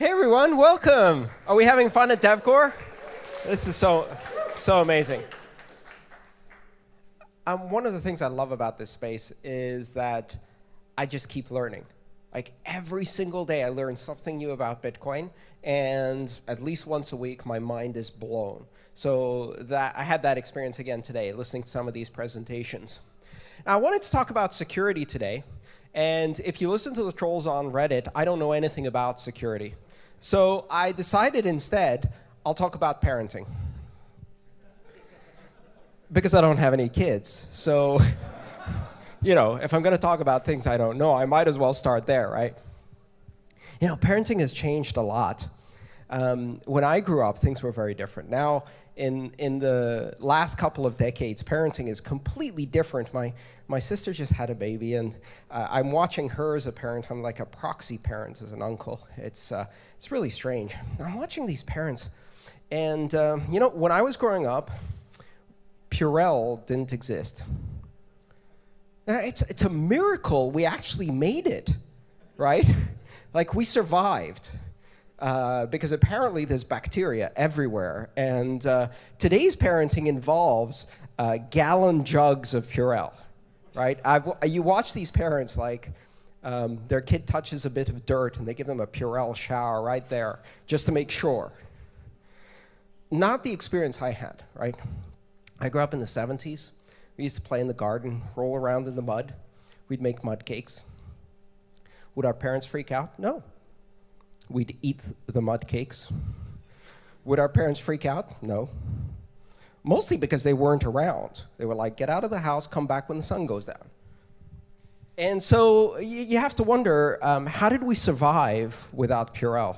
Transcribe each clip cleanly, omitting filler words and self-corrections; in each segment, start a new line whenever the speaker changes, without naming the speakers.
Hey everyone, welcome. Are we having fun at DevCore? This is so amazing. One of the things I love about this space is that I just keep learning. Like every single day I learn something new about Bitcoin, and at least once a week my mind is blown. So that I had that experience again today, listening to some of these presentations. Now, I wanted to talk about security today, and if you listen to the trolls on Reddit, I don't know anything about security. So I decided instead I'll talk about parenting. Because I don't have any kids. So, you know, if I'm going to talk about things I don't know, I might as well start there, right? You know, parenting has changed a lot. When I grew up, things were very different. Now, in the last couple of decades, parenting is completely different. My sister just had a baby, and I'm watching her as a parent. I'm like a proxy parent as an uncle. It's really strange. I'm watching these parents, and you know, when I was growing up, Purell didn't exist. It's a miracle we actually made it, right? Like we survived. Because apparently there's bacteria everywhere. And today's parenting involves gallon jugs of Purell, right? You watch these parents like their kid touches a bit of dirt and they give them a Purell shower right there just to make sure. Not the experience I had, right? I grew up in the 70s. We used to play in the garden, roll around in the mud. We'd make mud cakes. Would our parents freak out? No. We'd eat the mud cakes. Would our parents freak out? No. Mostly because they weren't around. They were like, get out of the house, come back when the sun goes down. And so you have to wonder, how did we survive without Purell?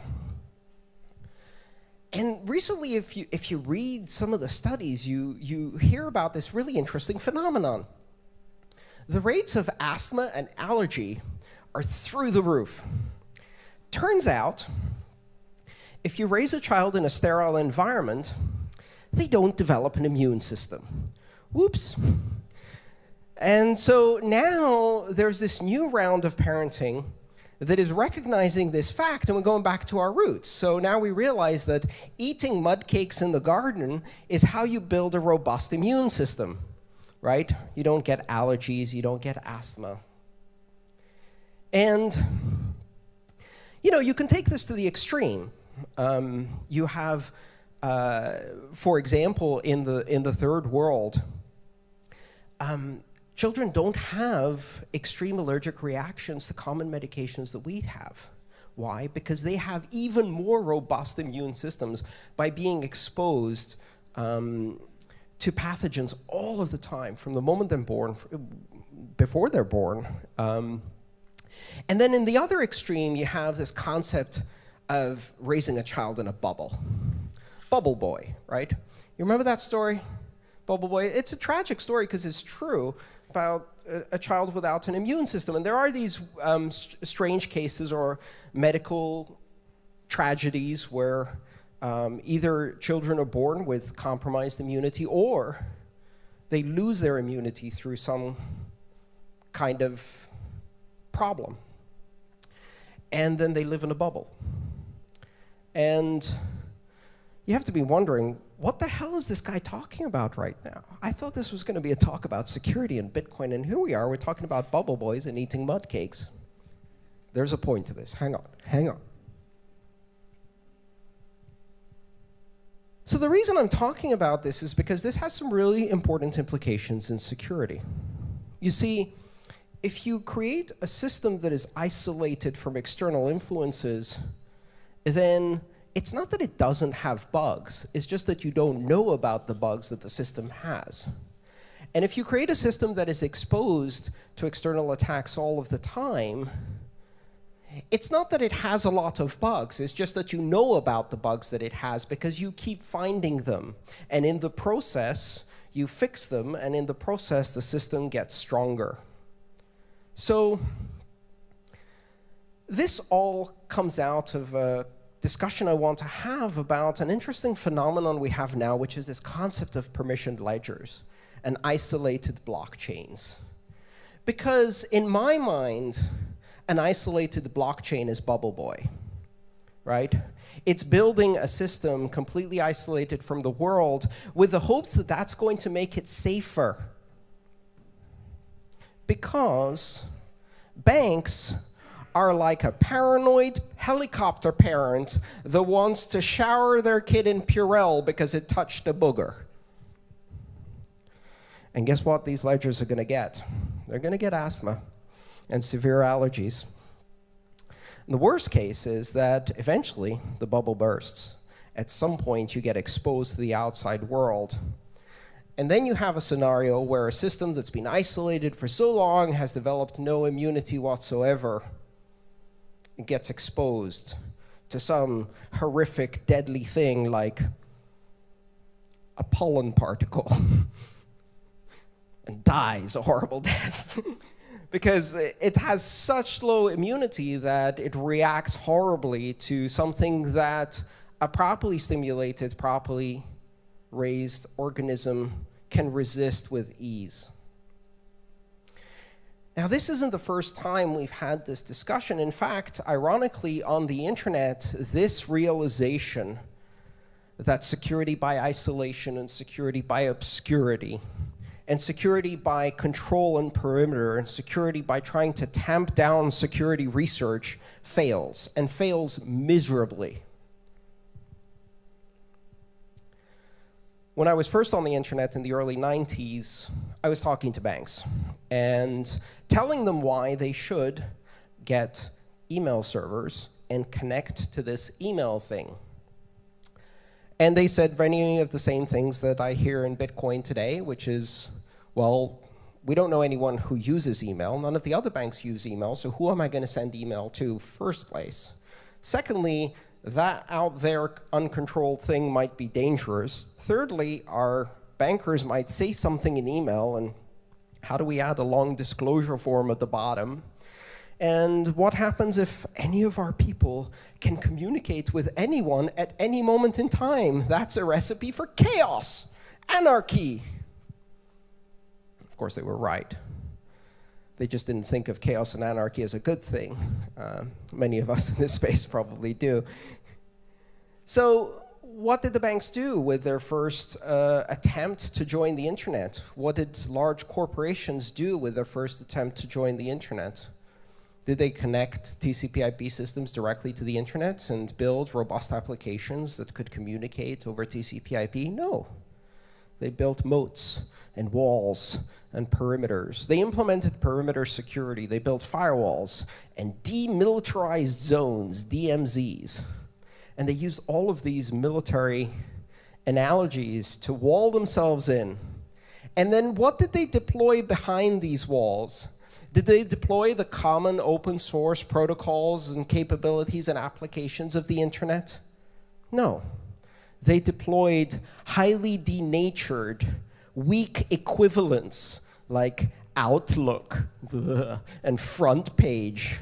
And recently, if you read some of the studies, you hear about this really interesting phenomenon. The rates of asthma and allergy are through the roof. Turns out, if you raise a child in a sterile environment, they don't develop an immune system. Whoops. And so now there's this new round of parenting that is recognizing this fact, and we're going back to our roots. So now we realize that eating mud cakes in the garden is how you build a robust immune system, right? You don't get allergies, you don't get asthma. And you know, you can take this to the extreme. You have, for example, in the third world, children don't have extreme allergic reactions to common medications that we have. Why? Because they have even more robust immune systems by being exposed to pathogens all of the time, from the moment they're born, before they're born. And then in the other extreme, you have this concept of raising a child in a bubble. Bubble boy, right? You remember that story? Bubble boy. It's a tragic story because it's true about a child without an immune system. And there are these strange cases or medical tragedies where either children are born with compromised immunity or they lose their immunity through some kind of problem. And then they live in a bubble. And you have to be wondering, what the hell is this guy talking about right now? I thought this was going to be a talk about security and Bitcoin, and here we are, we're talking about bubble boys and eating mud cakes. There's a point to this. Hang on. So the reason I'm talking about this is because this has some really important implications in security. You see, if you create a system that is isolated from external influences, then it's not that it doesn't have bugs, it's just that you don't know about the bugs that the system has. And if you create a system that is exposed to external attacks all of the time, it's not that it has a lot of bugs, it's just that you know about the bugs that it has because you keep finding them. And in the process, you fix them, and in the process, the system gets stronger. So this all comes out of a discussion I want to have about an interesting phenomenon we have now, which is this concept of permissioned ledgers and isolated blockchains. Because in my mind, an isolated blockchain is Bubble Boy, right? It's building a system completely isolated from the world with the hopes that that's going to make it safer. Because banks are like a paranoid helicopter parent that wants to shower their kid in Purell because it touched a booger. And guess what these ledgers are going to get? They're going to get asthma and severe allergies. And the worst case is that eventually the bubble bursts. At some point, you get exposed to the outside world. And then you have a scenario where a system that's been isolated for so long has developed no immunity whatsoever. It gets exposed to some horrific, deadly thing like a pollen particle and dies a horrible death. Because it has such low immunity that it reacts horribly to something that a properly stimulated, properly raised organism can resist with ease. Now, this isn't the first time we've had this discussion. In fact, ironically, on the internet, this realization that security by isolation and security by obscurity and security by control and perimeter, and security by trying to tamp down security research fails, and fails miserably. When I was first on the internet in the early 90s, I was talking to banks and telling them why they should get email servers and connect to this email thing. And they said many of the same things that I hear in Bitcoin today, which is, well, we don't know anyone who uses email. None of the other banks use email, so who am I going to send email to first place? Secondly, that out there uncontrolled thing might be dangerous. Thirdly, our bankers might say something in email, and how do we add a long disclosure form at the bottom? And what happens if any of our people can communicate with anyone at any moment in time? That's a recipe for chaos, anarchy. Of course, they were right. They just didn't think of chaos and anarchy as a good thing. Many of us in this space probably do. So what did the banks do with their first attempt to join the internet? What did large corporations do with their first attempt to join the internet? Did they connect TCP/IP systems directly to the internet and build robust applications that could communicate over TCP/IP? No. They built moats and walls and perimeters. They implemented perimeter security. They built firewalls and demilitarized zones, DMZs. And they used all of these military analogies to wall themselves in. And then what did they deploy behind these walls? Did they deploy the common open source protocols and capabilities and applications of the internet? No. They deployed highly denatured, weak equivalents like Outlook and Front Page.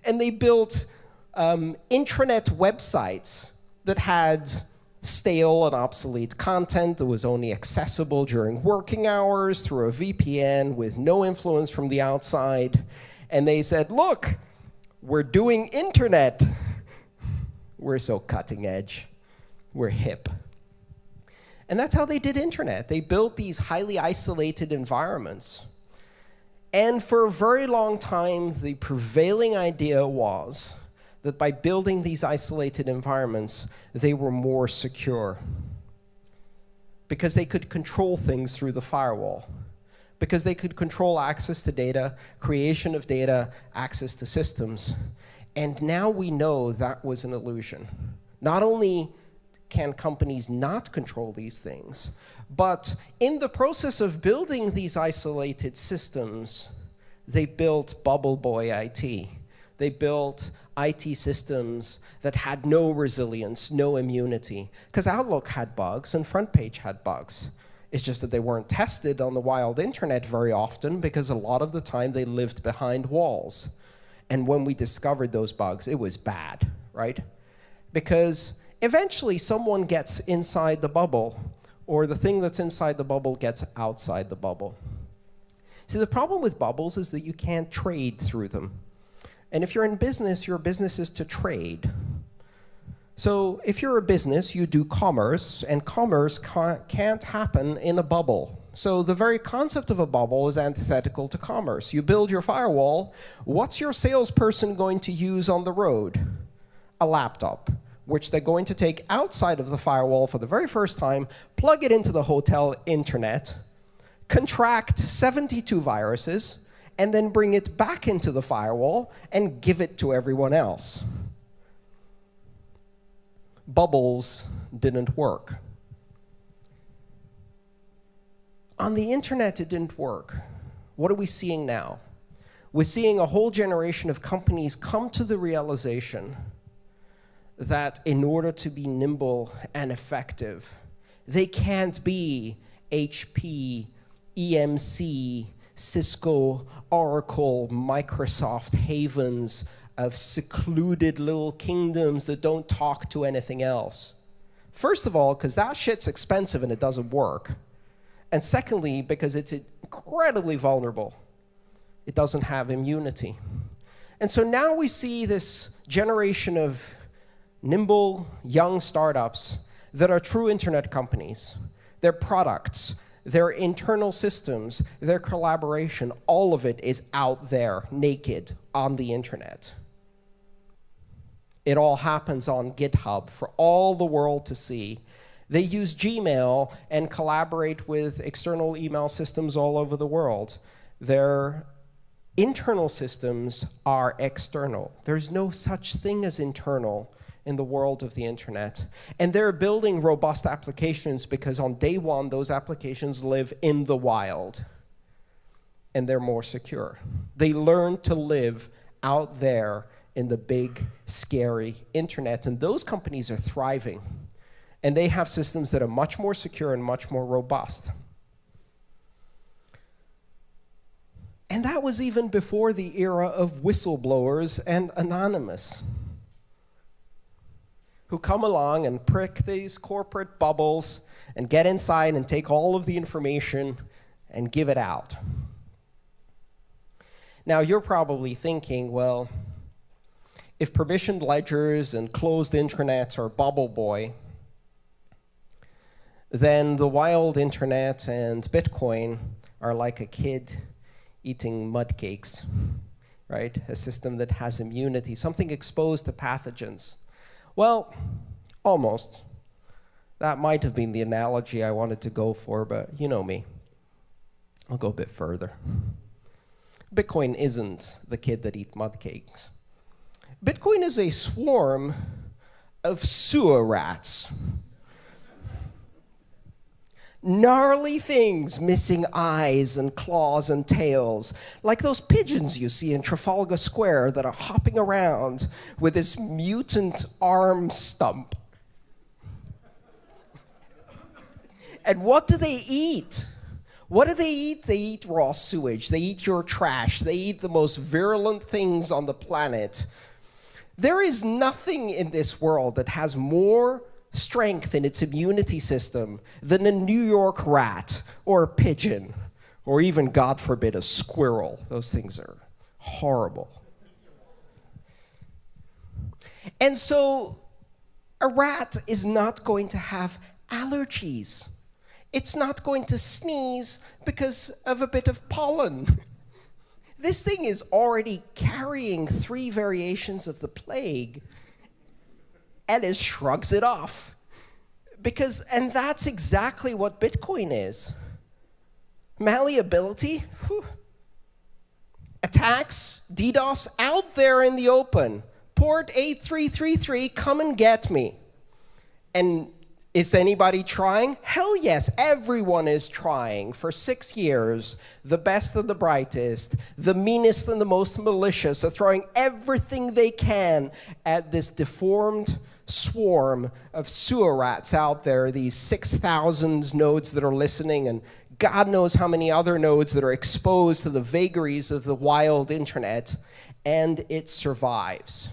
And they built intranet websites that had stale and obsolete content that was only accessible during working hours through a VPN with no influence from the outside. And they said, look, we're doing internet. We're so cutting edge. We're hip. And that's how they did internet. They built these highly isolated environments. And for a very long time, the prevailing idea was that by building these isolated environments, they were more secure. Because they could control things through the firewall. Because they could control access to data, creation of data, access to systems. And now we know that was an illusion. Not only can companies not control these things, but in the process of building these isolated systems, they built bubble boy IT. They built IT systems that had no resilience, no immunity. Because Outlook had bugs and Front Page had bugs. It's just that they weren't tested on the wild internet very often because a lot of the time they lived behind walls. And when we discovered those bugs, it was bad, right? Because eventually someone gets inside the bubble, or the thing that's inside the bubble gets outside the bubble. See, the problem with bubbles is that you can't trade through them. And if you're in business, your business is to trade. So if you're a business, you do commerce, and commerce can't happen in a bubble. So the very concept of a bubble is antithetical to commerce. You build your firewall, what's your salesperson going to use on the road? A laptop, which they're going to take outside of the firewall for the very first time, plug it into the hotel internet, contract 72 viruses, and then bring it back into the firewall and give it to everyone else. Bubbles didn't work. On the internet, it didn't work. What are we seeing now? We're seeing a whole generation of companies come to the realization that in order to be nimble and effective, they can't be HP, EMC, Cisco, Oracle, Microsoft havens of secluded little kingdoms that don't talk to anything else. First of all, because that shit's expensive and it doesn't work. And secondly, because it's incredibly vulnerable. It doesn't have immunity. And so now we see this generation of nimble, young startups that are true internet companies. Their products, their internal systems, their collaboration, all of it is out there, naked, on the internet. It all happens on GitHub for all the world to see. They use Gmail and collaborate with external email systems all over the world. Their internal systems are external. There's no such thing as internal in the world of the internet. And they're building robust applications because on day one, those applications live in the wild. And they're more secure. They learn to live out there in the big, scary internet. And those companies are thriving. And they have systems that are much more secure and much more robust. And that was even before the era of whistleblowers and anonymous, who come along and prick these corporate bubbles and get inside and take all of the information and give it out. Now, you're probably thinking, well, if permissioned ledgers and closed intranets are bubble boy, then the wild internet and Bitcoin are like a kid eating mud cakes, right? A system that has immunity, something exposed to pathogens. Well, almost. That might have been the analogy I wanted to go for, but you know me. I'll go a bit further. Bitcoin isn't the kid that eats mud cakes. Bitcoin is a swarm of sewer rats. Gnarly things missing eyes and claws and tails, like those pigeons you see in Trafalgar Square that are hopping around with this mutant arm stump. And what do they eat? What do they eat? They eat raw sewage. They eat your trash. They eat the most virulent things on the planet. There is nothing in this world that has more strength in its immunity system than a New York rat or a pigeon or even, God forbid, a squirrel. Those things are horrible. And so a rat is not going to have allergies. It's not going to sneeze because of a bit of pollen. This thing is already carrying 3 variations of the plague, and it shrugs it off. And that's exactly what Bitcoin is. Malleability, whew. Attacks, DDoS, out there in the open. Port 8333, come and get me. And is anybody trying? Hell yes, everyone is trying. For 6 years, the best and the brightest, the meanest and the most malicious are throwing everything they can at this deformed swarm of sewer rats out there, these 6,000 nodes that are listening, and God knows how many other nodes that are exposed to the vagaries of the wild internet, and it survives.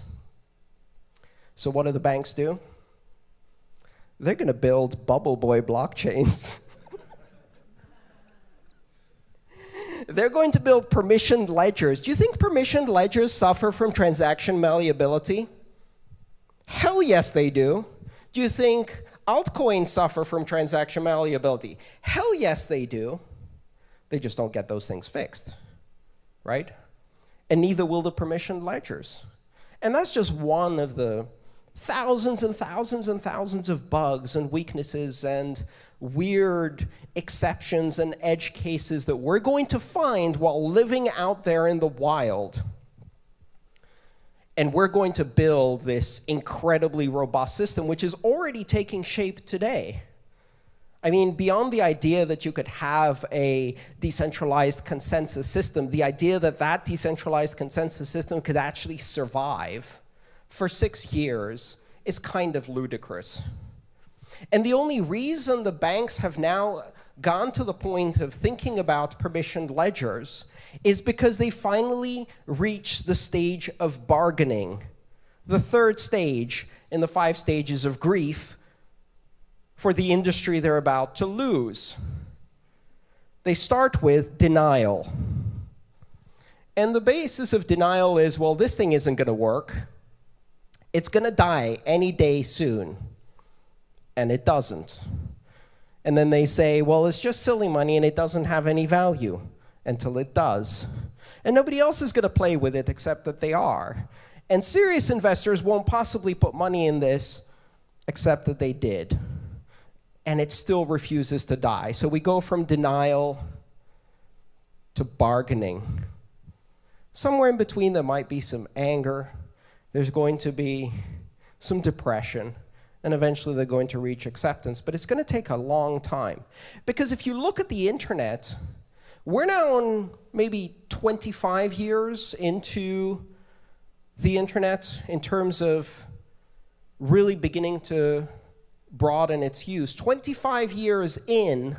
So what do the banks do? They're going to build bubble boy blockchains. They're going to build permissioned ledgers. Do you think permissioned ledgers suffer from transaction malleability? Hell yes, they do. Do you think altcoins suffer from transaction malleability? Hell yes, they do. They just don't get those things fixed, right? And neither will the permissioned ledgers. And that's just one of the thousands and thousands and thousands of bugs and weaknesses and weird exceptions and edge cases that we're going to find while living out there in the wild. And we're going to build this incredibly robust system, which is already taking shape today. I mean, beyond the idea that you could have a decentralized consensus system, the idea that that decentralized consensus system could actually survive for 6 years is kind of ludicrous. And the only reason the banks have now gone to the point of thinking about permissioned ledgers is because they finally reached the stage of bargaining, the third stage in the 5 stages of grief for the industry they're about to lose. They start with denial. And the basis of denial is, well, this thing isn't going to work. It's going to die any day soon. And it doesn't. And then they say, well, it's just silly money and it doesn't have any value. Until it does. And nobody else is going to play with it except that they are. And serious investors won't possibly put money in this except that they did. And it still refuses to die. So we go from denial to bargaining. Somewhere in between there might be some anger. There's going to be some depression. And eventually they're going to reach acceptance. But it's going to take a long time. Because if you look at the internet, we're now on maybe 25 years into the internet in terms of really beginning to broaden its use. 25 years in,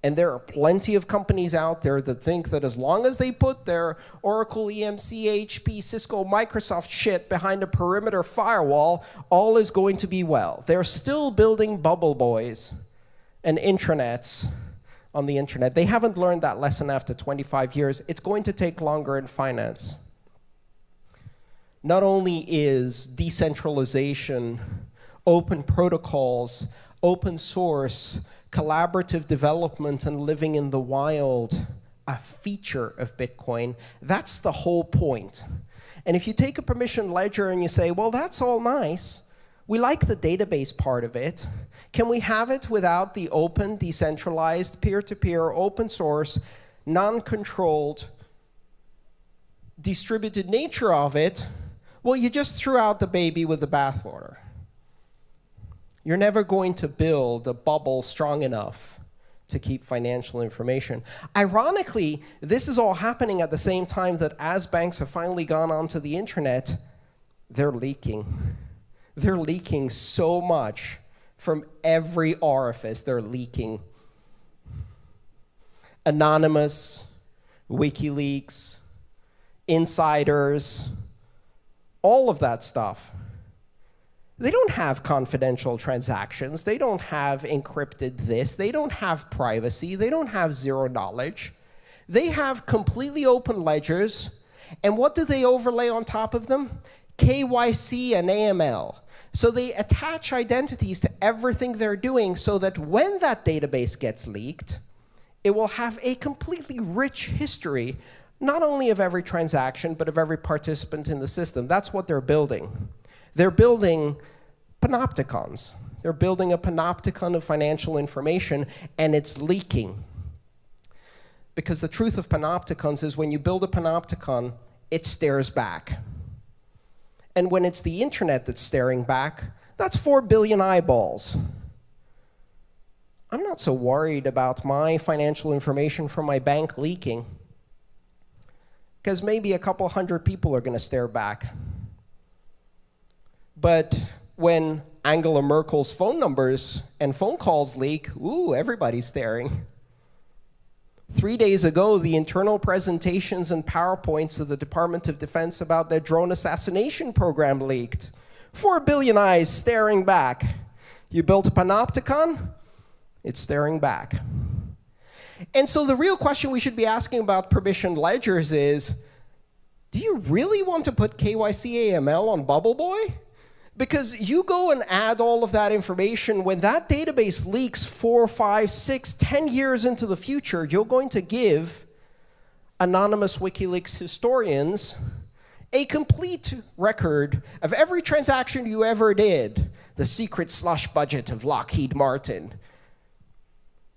and there are plenty of companies out there that think that as long as they put their Oracle, EMC, HP, Cisco, Microsoft shit behind a perimeter firewall, all is going to be well. They're still building bubble boys and intranets on the internet. They haven't learned that lesson after 25 years. It's going to take longer in finance. Not only is decentralization, open protocols, open source, collaborative development, and living in the wild a feature of Bitcoin, that's the whole point. And if you take a permissioned ledger and you say, well, that's all nice, we like the database part of it, can we have it without the open, decentralized, peer-to-peer, open source, non-controlled, distributed nature of it? Well, you just threw out the baby with the bathwater. You're never going to build a bubble strong enough to keep financial information. Ironically, this is all happening at the same time that as banks have finally gone onto the internet, they're leaking. They're leaking so much. From every orifice, they're leaking. Anonymous, WikiLeaks, insiders, all of that stuff. They don't have confidential transactions. They don't have encrypted this. They don't have privacy. They don't have zero knowledge. They have completely open ledgers. And what do they overlay on top of them? KYC and AML. So they attach identities to everything they're doing so that when that database gets leaked, it will have a completely rich history, not only of every transaction, but of every participant in the system. That's what they're building. They're building panopticons. They're building a panopticon of financial information, and it's leaking. Because the truth of panopticons is when you build a panopticon, it stares back. And when it's the internet that's staring back, that's 4 billion eyeballs. I'm not so worried about my financial information from my bank leaking, because maybe a couple hundred people are going to stare back. But when Angela Merkel's phone numbers and phone calls leak, ooh, everybody's staring. 3 days ago, the internal presentations and PowerPoints of the Department of Defense about their drone assassination program leaked. 4 billion eyes staring back. You built a panopticon, it's staring back. And so the real question we should be asking about permissioned ledgers is, do you really want to put KYC AML on Bubble Boy? Because you go and add all of that information, when that database leaks 4, 5, 6, 10 years into the future, you're going to give anonymous WikiLeaks historians a complete record of every transaction you ever did, the secret slush budget of Lockheed Martin,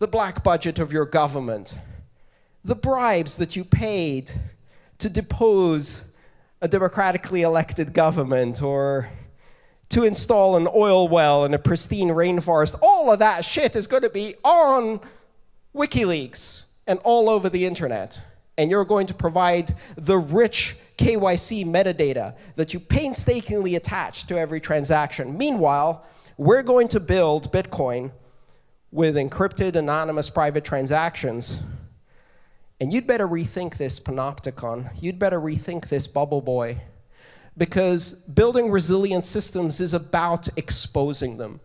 the black budget of your government, the bribes that you paid to depose a democratically elected government, or to install an oil well in a pristine rainforest. All of that shit is going to be on WikiLeaks and all over the internet. And you're going to provide the rich KYC metadata that you painstakingly attach to every transaction. Meanwhile, we're going to build Bitcoin with encrypted, anonymous private transactions. And you'd better rethink this panopticon. You'd better rethink this bubble boy. Because building resilient systems is about exposing them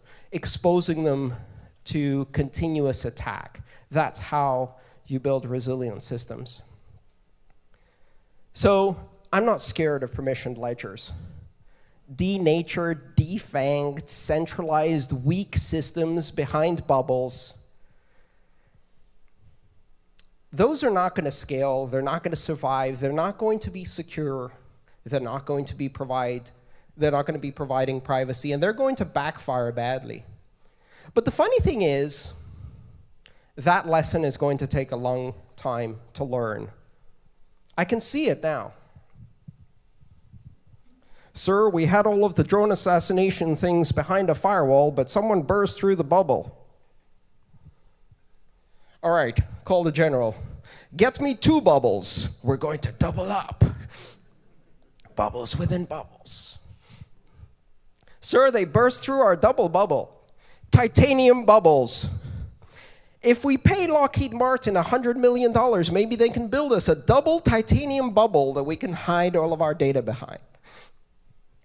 to continuous attack. That's how you build resilient systems. So I'm not scared of permissioned ledgers. Denatured, defanged, centralized, weak systems behind bubbles. Those are not going to scale. They're not going to survive. They're not going to be secure. They're not going to be providing privacy, and they're going to backfire badly. But the funny thing is, that lesson is going to take a long time to learn. I can see it now. Sir, we had all of the drone assassination things behind a firewall, but someone burst through the bubble. All right, call the general. Get me 2 bubbles. We're going to double up. Bubbles within bubbles. Sir, they burst through our double bubble. Titanium bubbles. If we pay Lockheed Martin $100 million, maybe they can build us a double titanium bubble that we can hide all of our data behind.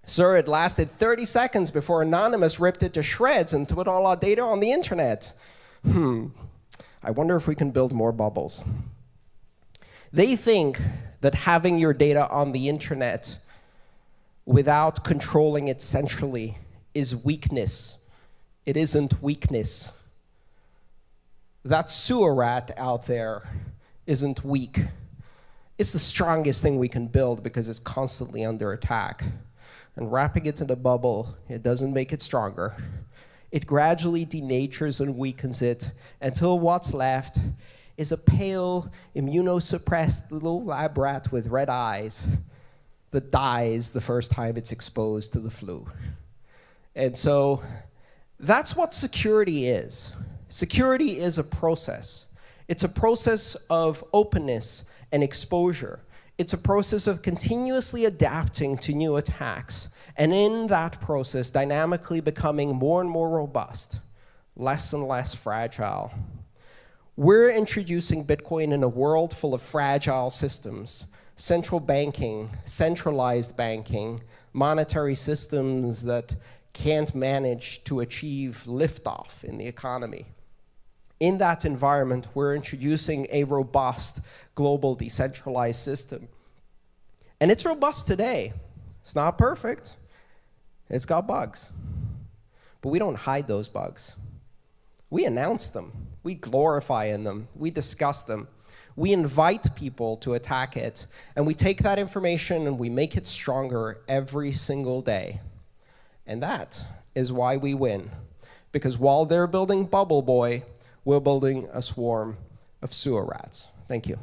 Sir, it lasted 30 seconds before Anonymous ripped it to shreds and put all our data on the internet. I wonder if we can build more bubbles. They think that having your data on the internet without controlling it centrally is weakness. It isn't weakness. That sewer rat out there isn't weak. It's the strongest thing we can build because it's constantly under attack. And wrapping it in a bubble, it doesn't make it stronger. It gradually denatures and weakens it until what's left is a pale, immunosuppressed little lab rat with red eyes that dies the first time it's exposed to the flu. And so that's what security is. Security is a process. It's a process of openness and exposure. It's a process of continuously adapting to new attacks, and in that process, dynamically becoming more and more robust, less and less fragile. We're introducing Bitcoin in a world full of fragile systems, central banking, centralized banking, monetary systems that can't manage to achieve liftoff in the economy. In that environment, we're introducing a robust, global, decentralized system. And it's robust today. It's not perfect. It's got bugs. But we don't hide those bugs. We announce them. We glorify in them. We discuss them. We invite people to attack it. And we take that information and we make it stronger every single day. And that is why we win. Because while they're building Bubble Boy, we're building a swarm of sewer rats. Thank you.